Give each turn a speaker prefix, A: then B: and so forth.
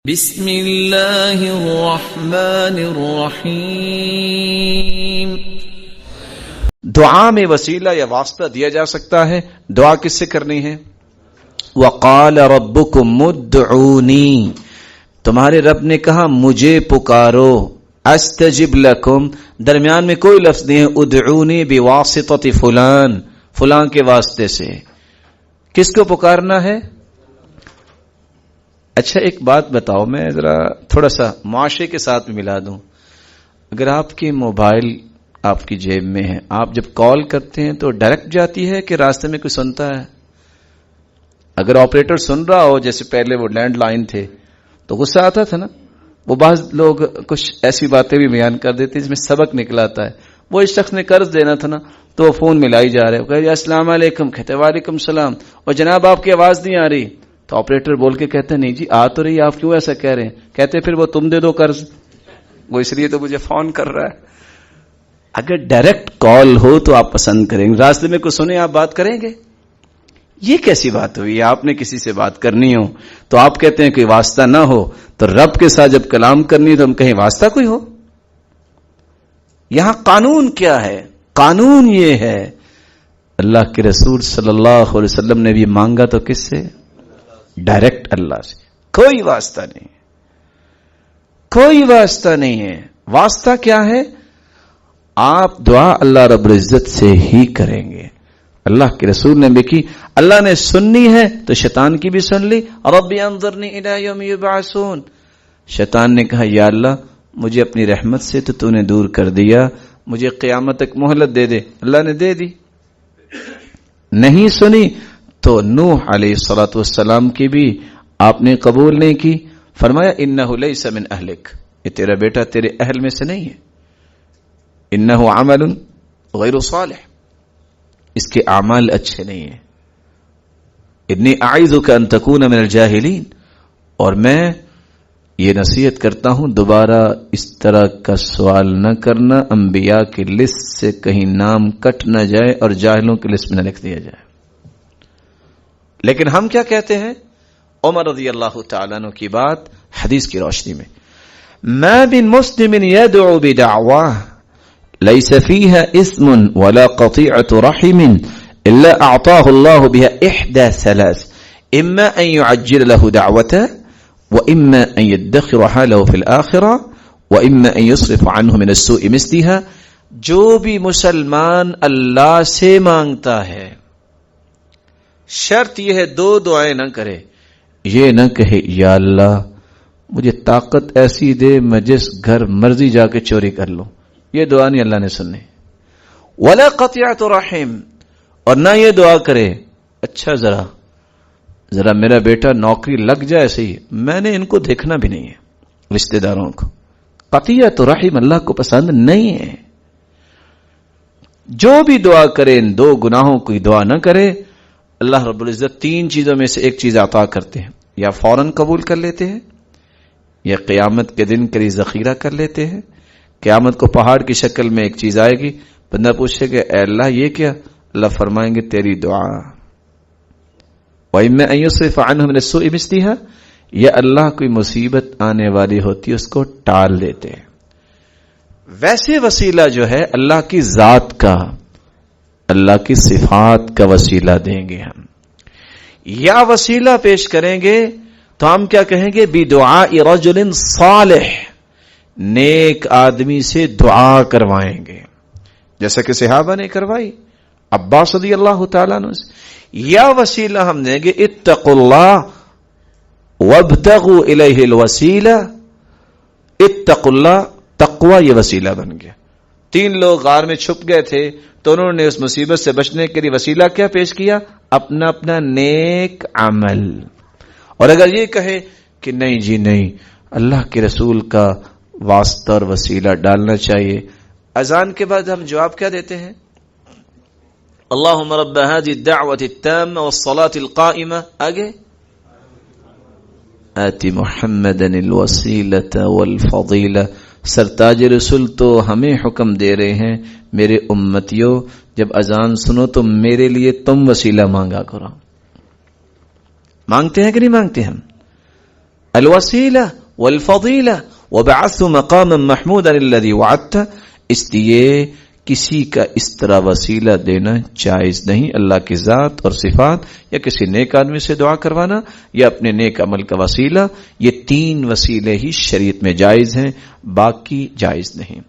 A: بسم اللہ الرحمن الرحیم۔
B: دعا میں وسیلہ یا واسطہ دیا جا سکتا ہے۔ دعا کس سے کرنی ہے؟ وقال ربکم ادعونی، تمہارے رب نے کہا مجھے پکارو، استجب لکم، درمیان میں کوئی لفظ نہیں ہے، ادعونی بواسطۃ فلان، فلان کے واسطے سے۔ کس کو پکارنا ہے؟ اچھا ایک بات بتاؤ، میں ذرا تھوڑا سا معاشرے کے ساتھ بھی ملا دوں۔ اگر آپ کی موبائل آپ کی جیب میں ہے، آپ جب کال کرتے ہیں تو ڈائریکٹ جاتی ہے کہ راستے میں کوئی سنتا ہے؟ اگر آپریٹر سن رہا ہو، جیسے پہلے وہ لینڈ لائن تھے تو غصہ آتا تھا نا، وہ بعض لوگ کچھ ایسی باتیں بھی بیان کر دیتے جس میں سبق نکلاتا ہے۔ وہ اس شخص نے قرض دینا تھا نا، تو وہ فون ملائی جا رہے، کہتے السلام علیکم، کہتے وعلیکم السلام، اور جناب آپ کی آواز نہیں آ رہی، تو آپریٹر بول کے کہتے ہیں نہیں جی آ تو رہی، آپ کیوں ایسا کہہ رہے ہیں؟ کہتے پھر وہ تم دے دو قرض، وہ اس لیے تو مجھے فون کر رہا ہے۔ اگر ڈائریکٹ کال ہو تو آپ پسند کریں گے، راستے میں کوئی سنے آپ بات کریں گے؟ یہ کیسی بات ہوئی؟ آپ نے کسی سے بات کرنی ہو تو آپ کہتے ہیں کوئی واسطہ نہ ہو، تو رب کے ساتھ جب کلام کرنی تو ہم کہیں واسطہ کوئی ہو؟ یہاں قانون کیا ہے؟ قانون یہ ہے، اللہ کے رسول صلی اللہ علیہ وسلم نے بھی مانگا تو کس سے؟ ڈائریکٹ اللہ سے، کوئی واسطہ نہیں، کوئی واسطہ نہیں ہے۔ واسطہ کیا ہے؟ آپ دعا اللہ رب العزت سے ہی کریں گے۔ اللہ کے رسول نے بھی کی، اللہ نے سننی ہے تو شیطان کی بھی سن لی۔ ربی انظرنی الی یوم یبعثون، شیطان نے کہا یا اللہ مجھے اپنی رحمت سے تو نے دور کر دیا، مجھے قیامت تک مہلت دے دے، اللہ نے دے دی۔ نہیں سنی تو نوح علیہ الصلوۃ والسلام کی بھی آپ نے قبول نہیں کی، فرمایا انہ لیس من اہلک، یہ تیرا بیٹا تیرے اہل میں سے نہیں ہے، انہ عمل غیر صالح، اس کے اعمال اچھے نہیں ہیں، انی اعوذک ان تکون من الجاہلین، اور میں یہ نصیحت کرتا ہوں دوبارہ اس طرح کا سوال نہ کرنا، انبیاء کی لسٹ سے کہیں نام کٹ نہ جائے اور جاہلوں کی لسٹ میں نہ لکھ دیا جائے۔ لیکن ہم کیا کہتے ہیں؟ عمر رضی اللہ تعالیٰ عنہ کی بات حدیث کی روشنی میں، ما من مسلم يدعو بدعواه ليس فيها اسم ولا قطيعة رحم إلا أعطاه الله بها إحدى ثلاث، إما أن يعجل له دعوته، وإما أن يدخرها له في الآخرة، وإما أن يصرف عنه من السوء مثلها۔ جو بھی مسلمان اللہ سے مانگتا ہے، شرط یہ ہے دو دعائیں نہ کرے، یہ نہ کہے یا اللہ مجھے طاقت ایسی دے میں جس گھر مرضی جا کے چوری کر لوں، یہ دعا نہیں اللہ نے سنی۔ ولا قطیعۃ رحم، اور نہ یہ دعا کرے اچھا ذرا میرا بیٹا نوکری لگ جائے، صحیح میں نے ان کو دیکھنا بھی نہیں ہے، رشتہ داروں کو۔ قطیعۃ رحم اللہ کو پسند نہیں ہے۔ جو بھی دعا کرے ان دو گناہوں کی دعا نہ کرے، اللہ رب العزت تین چیزوں میں سے ایک چیز عطا کرتے ہیں، یا فوراً قبول کر لیتے ہیں، یا قیامت کے دن کے لیے ذخیرہ کر لیتے ہیں۔ قیامت کو پہاڑ کی شکل میں ایک چیز آئے گی، بندہ پوچھے گا اے اللہ یہ کیا؟ اللہ فرمائیں گے تیری دعا۔ وَإِمَّا أَن يُصْرِفَ عَنْهُ مِنَ السُّوءِ مِثْلِهَا، یا اللہ کوئی مصیبت آنے والی ہوتی ہے اس کو ٹال دیتے ہیں۔ ویسے وسیلہ جو ہے اللہ کی ذات کا، اللہ کی صفات کا وسیلہ دیں گے ہم، یا وسیلہ پیش کریں گے تو ہم کیا کہیں گے؟ بدعاء رجل صالح، نیک آدمی سے دعا کروائیں گے، جیسا کہ صحابہ نے کروائی، عباس رضی اللہ تعالیٰ عنہ سے۔ یا وسیلہ ہم دیں گے اتقوا اللہ وابتغوا الیہ الوسیلہ، اتقوا اللہ، تقوی یہ وسیلہ بن گیا۔ تین لوگ غار میں چھپ گئے تھے تو انہوں نے اس مصیبت سے بچنے کے لیے وسیلہ کیا پیش کیا؟ اپنا اپنا نیک عمل۔ اور اگر یہ کہے کہ نہیں جی نہیں، اللہ کے رسول کا واسطہ اور وسیلہ ڈالنا چاہیے، اذان کے بعد ہم جواب کیا دیتے ہیں؟ اللہم رب هذه الدعوة التامة والصلاة القائمة، آگے آت محمدا الوسیلة والفضیلہ۔ سرتاج رسول تو ہمیں حکم دے رہے ہیں میرے امتیوں جب اذان سنو تو میرے لیے تم وسیلہ مانگا کرو۔ مانگتے ہیں کہ نہیں مانگتے ہم؟ الوسیلہ والفضیلہ وبعث مقاما محمودا الذی وعدتہ، اس لیے کسی کا اس طرح وسیلہ دینا جائز نہیں، اللہ کی ذات اور صفات یا کسی نیک آدمی سے دعا کروانا یا اپنے نیک عمل کا وسیلہ، یہ 3 وسیلے ہی شریعت میں جائز ہیں، باقی جائز نہیں۔